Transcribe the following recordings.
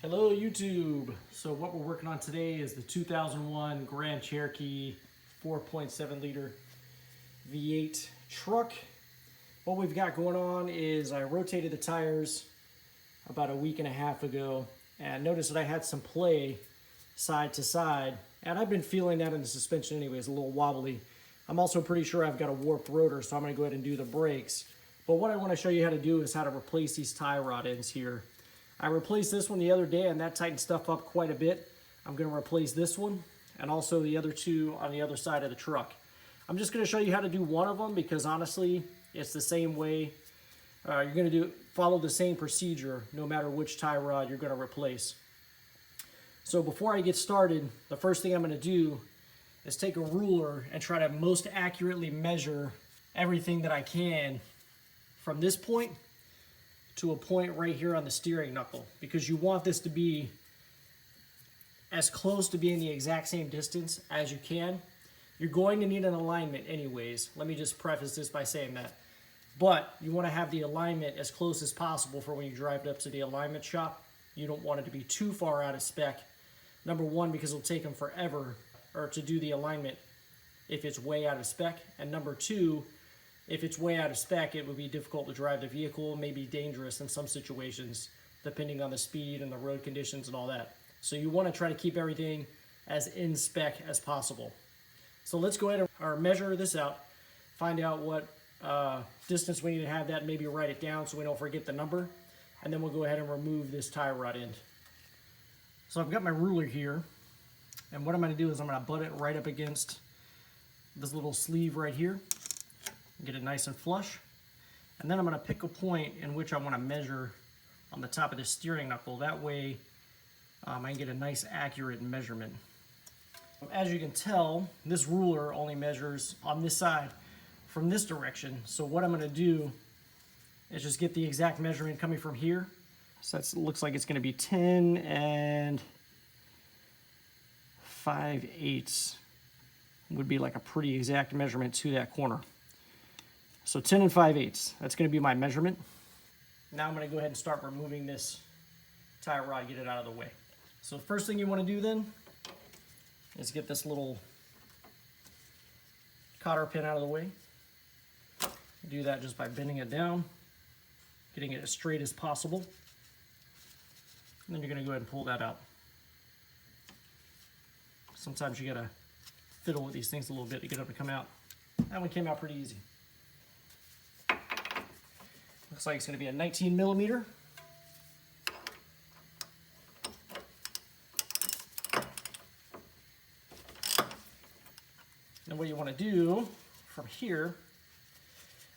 Hello YouTube. So what we're working on today is the 2001 Grand Cherokee 4.7 liter V8 truck. What we've got going on is I rotated the tires about a week and a half ago and noticed that I had some play side to side, and I've been feeling that in the suspension anyways, a little wobbly. I'm also pretty sure I've got a warped rotor, so I'm going to go ahead and do the brakes. But what I want to show you how to do is how to replace these tie rod ends here. I replaced this one the other day and that tightened stuff up quite a bit. I'm going to replace this one and also the other two on the other side of the truck. I'm just going to show you how to do one of them because honestly it's the same way. You're going to follow the same procedure no matter which tie rod you're going to replace. So before I get started, the first thing I'm going to do is take a ruler and try to most accurately measure everything that I can from this point to a point right here on the steering knuckle, because you want this to be as close to being the exact same distance as you can. You're going to need an alignment anyways. Let me just preface this by saying that. But you want to have the alignment as close as possible for when you drive it up to the alignment shop. You don't want it to be too far out of spec. Number one, because it'll take them forever to do the alignment if it's way out of spec. And number two, if it's way out of spec, it would be difficult to drive the vehicle, maybe dangerous in some situations, depending on the speed and the road conditions and all that. So you want to try to keep everything as in spec as possible. So let's go ahead and measure this out, find out what distance we need to have that, maybe write it down so we don't forget the number, and then we'll go ahead and remove this tie rod end. So I've got my ruler here, and what I'm going to do is I'm going to butt it right up against this little sleeve right here. Get it nice and flush, and then I'm going to pick a point in which I want to measure on the top of the steering knuckle. That way I can get a nice accurate measurement. As you can tell, this ruler only measures on this side from this direction, so what I'm going to do is just get the exact measurement coming from here. So that looks like it's going to be 10 and 5/8 would be like a pretty exact measurement to that corner. So 10 and 5/8, that's going to be my measurement. Now I'm going to go ahead and start removing this tie rod, get it out of the way. So the first thing you want to do then is get this little cotter pin out of the way. Do that just by bending it down, getting it as straight as possible. And then you're going to go ahead and pull that out. Sometimes you got to fiddle with these things a little bit to get them to come out. That one came out pretty easy. Looks like it's going to be a 19 millimeter. And what you want to do from here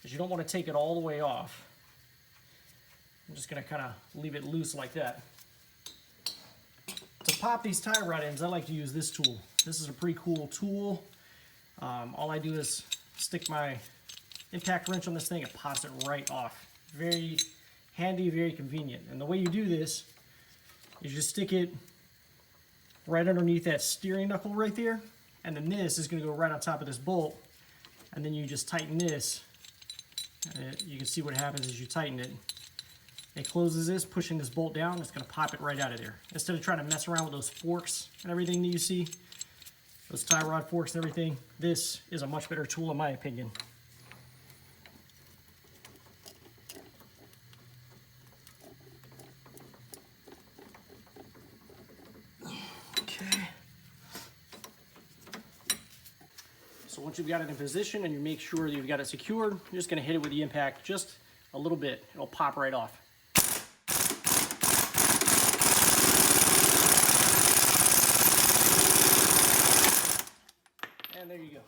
is you don't want to take it all the way off. I'm just going to kind of leave it loose like that. To pop these tie rod ends, I like to use this tool. This is a pretty cool tool. All I do is stick my impact wrench on this thing, it pops it right off. Very handy, very convenient. And the way you do this is you stick it right underneath that steering knuckle right there, and then this is going to go right on top of this bolt, and then you just tighten this. You can see what happens as you tighten it. It closes this, pushing this bolt down, it's going to pop it right out of there. Instead of trying to mess around with those forks and everything that you see, those tie rod forks and everything, this is a much better tool in my opinion. So once you've got it in position and you make sure that you've got it secured, you're just going to hit it with the impact just a little bit. It'll pop right off. And there you go.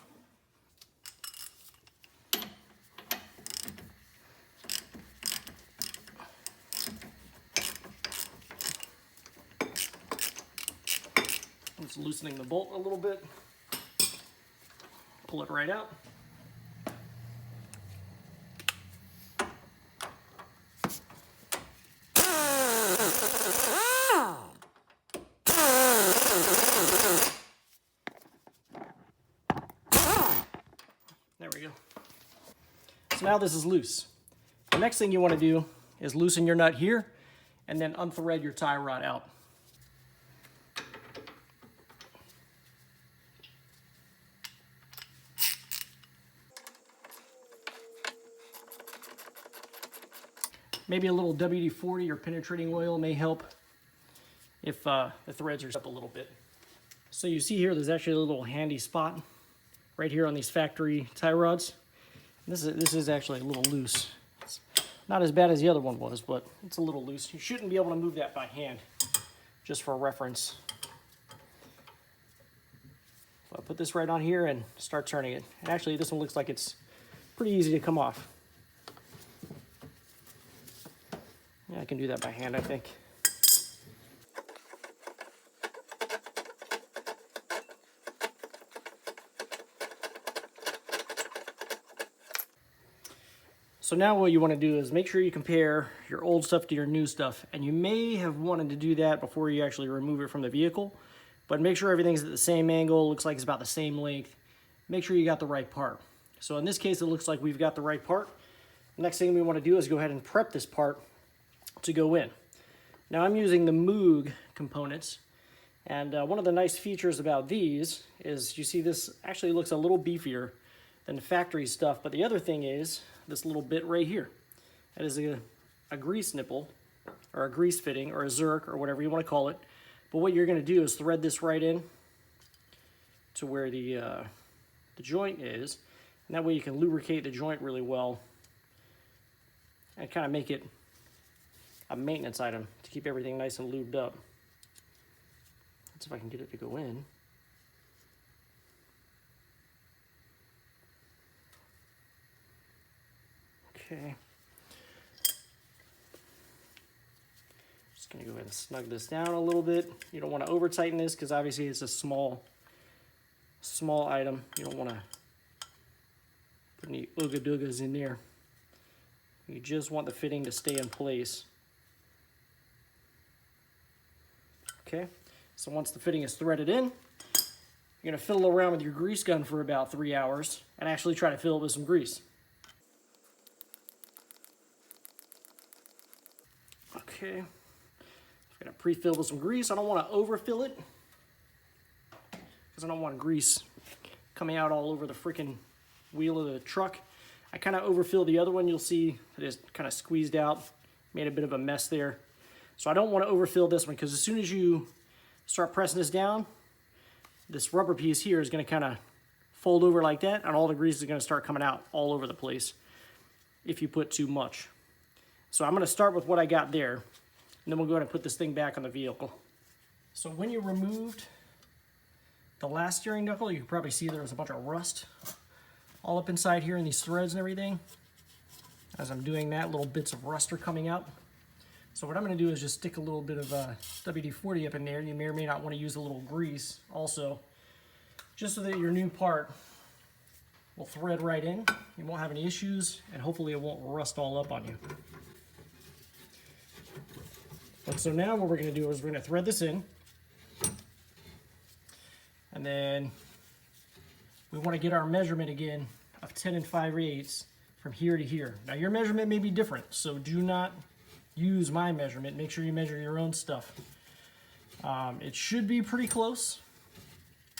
I'm just loosening the bolt a little bit. Pull it right out. There we go. So now this is loose. The next thing you want to do is loosen your nut here and then unthread your tie rod out. Maybe a little WD-40 or penetrating oil may help if the threads are up a little bit. So you see here, there's actually a little handy spot right here on these factory tie rods. This is actually a little loose. It's not as bad as the other one was, but it's a little loose. You shouldn't be able to move that by hand, just for reference. So I'll put this right on here and start turning it. And actually, this one looks like it's pretty easy to come off. Yeah, I can do that by hand, I think. So now what you want to do is make sure you compare your old stuff to your new stuff. And you may have wanted to do that before you actually remove it from the vehicle. But make sure everything's at the same angle, looks like it's about the same length. Make sure you got the right part. So in this case, it looks like we've got the right part. Next thing we want to do is go ahead and prep this part to go in. Now I'm using the Moog components. And one of the nice features about these is you see this actually looks a little beefier than the factory stuff. But the other thing is this little bit right here. That is a grease nipple, or a grease fitting, or a zerk, or whatever you want to call it. But what you're going to do is thread this right in to where the joint is. And that way you can lubricate the joint really well and kind of make it a maintenance item to keep everything nice and lubed up. Let's see if I can get it to go in. Okay. Just going to go ahead and snug this down a little bit. You don't want to over tighten this because obviously it's a small item. You don't want to put any ooga doogas in there. You just want the fitting to stay in place. Okay, so once the fitting is threaded in, you're going to fiddle around with your grease gun for about 3 hours and actually try to fill it with some grease. Okay, I'm going to pre-fill with some grease. I don't want to overfill it because I don't want grease coming out all over the freaking wheel of the truck. I kind of overfill the other one. You'll see it is kind of squeezed out, made a bit of a mess there. So I don't want to overfill this one because as soon as you start pressing this down, this rubber piece here is going to kind of fold over like that, and all the grease is going to start coming out all over the place if you put too much. So I'm going to start with what I got there, and then we'll go ahead and put this thing back on the vehicle. So when you removed the last steering knuckle, you can probably see there was a bunch of rust all up inside here in these threads and everything. As I'm doing that, little bits of rust are coming out. So what I'm going to do is just stick a little bit of WD-40 up in there. You may or may not want to use a little grease also, just so that your new part will thread right in. You won't have any issues, and hopefully it won't rust all up on you. But so now what we're going to do is we're going to thread this in, and then we want to get our measurement again of 10 5/8 from here to here. Now your measurement may be different, so do not use my measurement. Make sure you measure your own stuff. It should be pretty close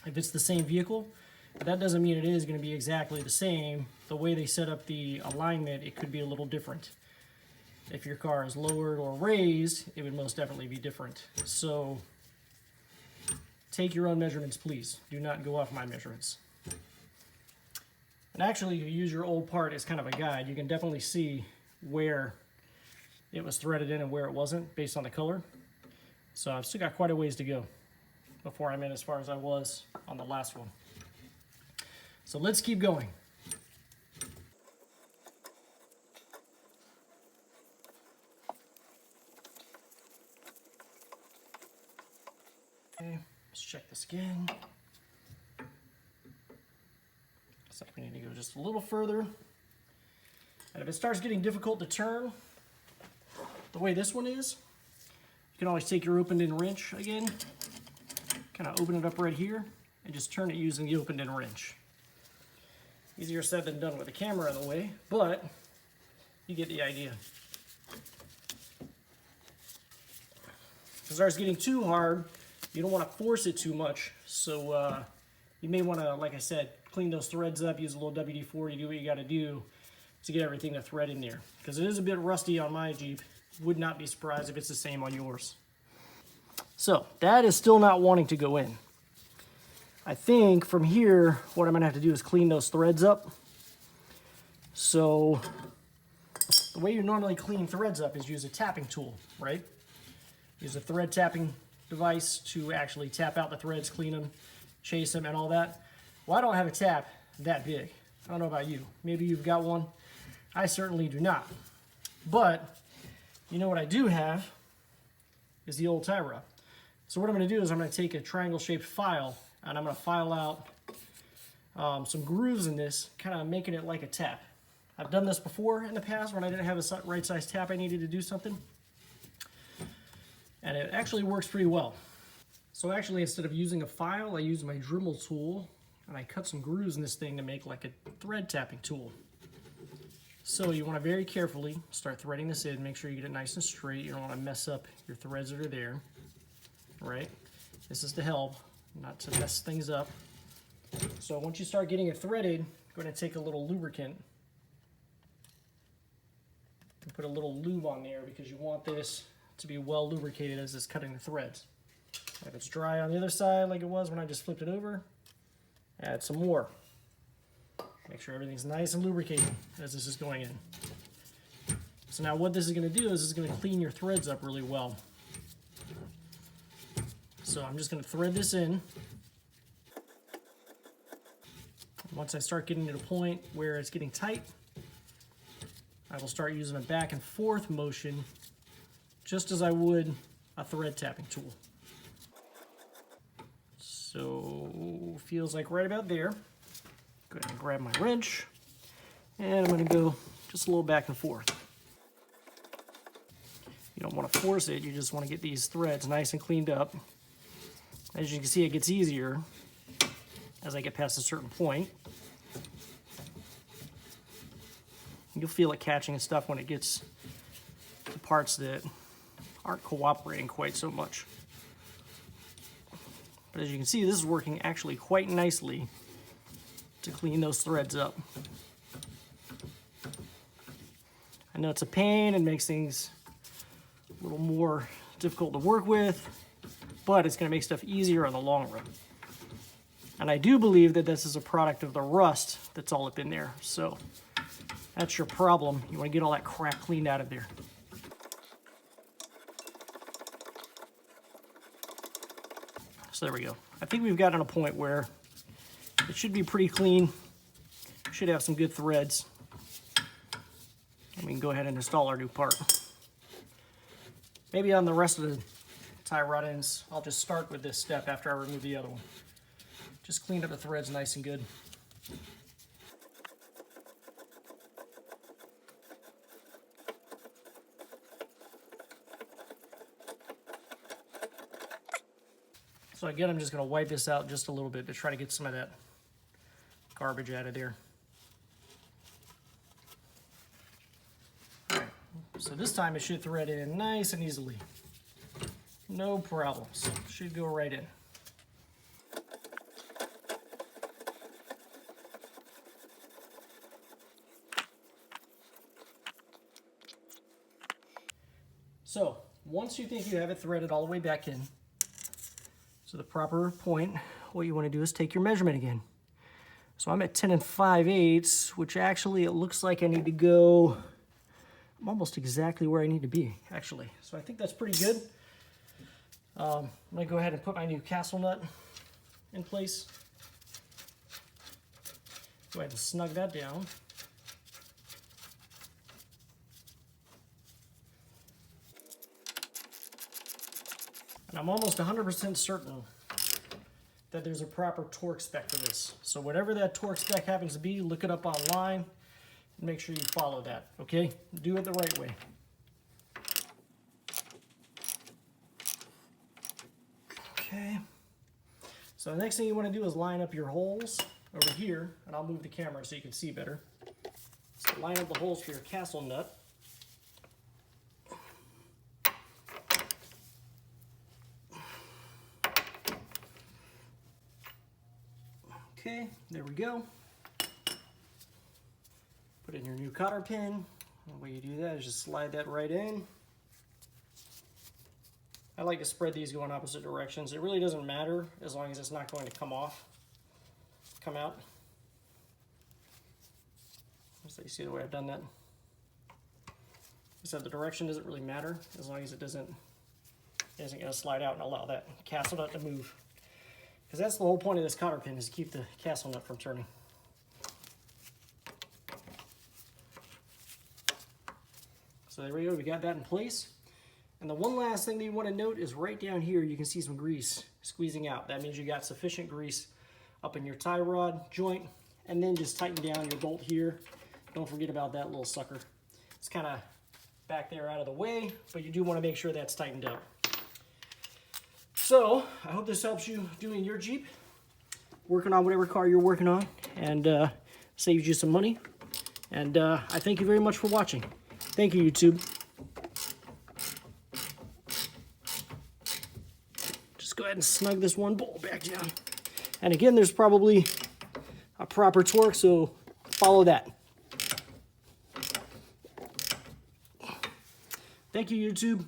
if it's the same vehicle, but that doesn't mean it is going to be exactly the same. The way they set up the alignment, it could be a little different. If your car is lowered or raised, it would most definitely be different. So take your own measurements, please. Do not go off my measurements. And actually, you use your old part as kind of a guide. You can definitely see where it was threaded in and where it wasn't based on the color. So I've still got quite a ways to go before I'm in as far as I was on the last one. So let's keep going. Okay, let's check this again. Looks like we need to go just a little further. And if it starts getting difficult to turn, the way this one is, you can always take your opened-end wrench again, kind of open it up right here, and just turn it using the opened-end wrench. Easier said than done with the camera in the way, but you get the idea. If it starts getting too hard, you don't want to force it too much, so you may want to, like I said, clean those threads up, use a little WD-40, do what you got to do to get everything to thread in there. Because it is a bit rusty on my Jeep. Would not be surprised if it's the same on yours. So that is still not wanting to go in. I think from here, what I'm gonna have to do is clean those threads up. So the way you normally clean threads up is use a tapping tool, right? Use a thread tapping device to actually tap out the threads, clean them, chase them, and all that. Well, I don't have a tap that big. I don't know about you. Maybe you've got one. I certainly do not. But you know what I do have is the old tie rod. So what I'm going to do is I'm going to take a triangle-shaped file, and I'm going to file out some grooves in this, kind of making it like a tap. I've done this before in the past when I didn't have a right size tap I needed to do something. And it actually works pretty well. So actually, instead of using a file, I use my Dremel tool, and I cut some grooves in this thing to make like a thread tapping tool. So you want to very carefully start threading this in, make sure you get it nice and straight. You don't want to mess up your threads that are there. Right? This is to help, not to mess things up. So once you start getting it threaded, go ahead and take a little lubricant and put a little lube on there because you want this to be well lubricated as it's cutting the threads. If it's dry on the other side like it was when I just flipped it over, add some more. Make sure everything's nice and lubricated as this is going in. So now what this is going to do is it's going to clean your threads up really well. So I'm just going to thread this in. Once I start getting to the point where it's getting tight, I will start using a back and forth motion just as I would a thread tapping tool. So feels like right about there. Go ahead and grab my wrench, and I'm going to go just a little back and forth. You don't want to force it, you just want to get these threads nice and cleaned up. As you can see, it gets easier as I get past a certain point. You'll feel it catching and stuff when it gets to parts that aren't cooperating quite so much. But as you can see, this is working actually quite nicely to clean those threads up. I know it's a pain and makes things a little more difficult to work with, but it's going to make stuff easier in the long run. And I do believe that this is a product of the rust that's all up in there. So that's your problem. You want to get all that crap cleaned out of there. So there we go. I think we've gotten to a point where it should be pretty clean. Should have some good threads. And we can go ahead and install our new part. Maybe on the rest of the tie rod ends, I'll just start with this step after I remove the other one. Just clean up the threads nice and good. So again, I'm just going to wipe this out just a little bit to try to get some of that garbage out of there. All right, so this time it should thread in nice and easily. No problems. Should go right in. So once you think you have it threaded all the way back in to the proper point, what you want to do is take your measurement again. So I'm at 10 5/8, which actually it looks like I need to go, I'm almost exactly where I need to be, actually. So I think that's pretty good. I'm going to go ahead and put my new castle nut in place. Go ahead and snug that down. And I'm almost 100% certain that there's a proper torque spec for this. So whatever that torque spec happens to be, look it up online and make sure you follow that, okay? Do it the right way. Okay. So the next thing you want to do is line up your holes over here, and I'll move the camera so you can see better. So line up the holes for your castle nut. Okay, there we go. Put Put in your new cotter pin. The way you do that is just slide that right in. I like to spread these going opposite directions. It really doesn't matter as long as it's not going to come out. So you see the way I've done that. I said the direction doesn't really matter as long as it isn't going to slide out and allow that castle nut to move. Because that's the whole point of this cotter pin, is to keep the castle nut from turning. So there we go, we got that in place. And the one last thing that you want to note is right down here you can see some grease squeezing out. That means you got sufficient grease up in your tie rod joint. And then just tighten down your bolt here. Don't forget about that little sucker. It's kind of back there out of the way, but you do want to make sure that's tightened up. So I hope this helps you doing your Jeep, working on whatever car you're working on, and saves you some money. And I thank you very much for watching. Thank you, YouTube. Just go ahead and snug this one bolt back down. And again, there's probably a proper torque, so follow that. Thank you, YouTube.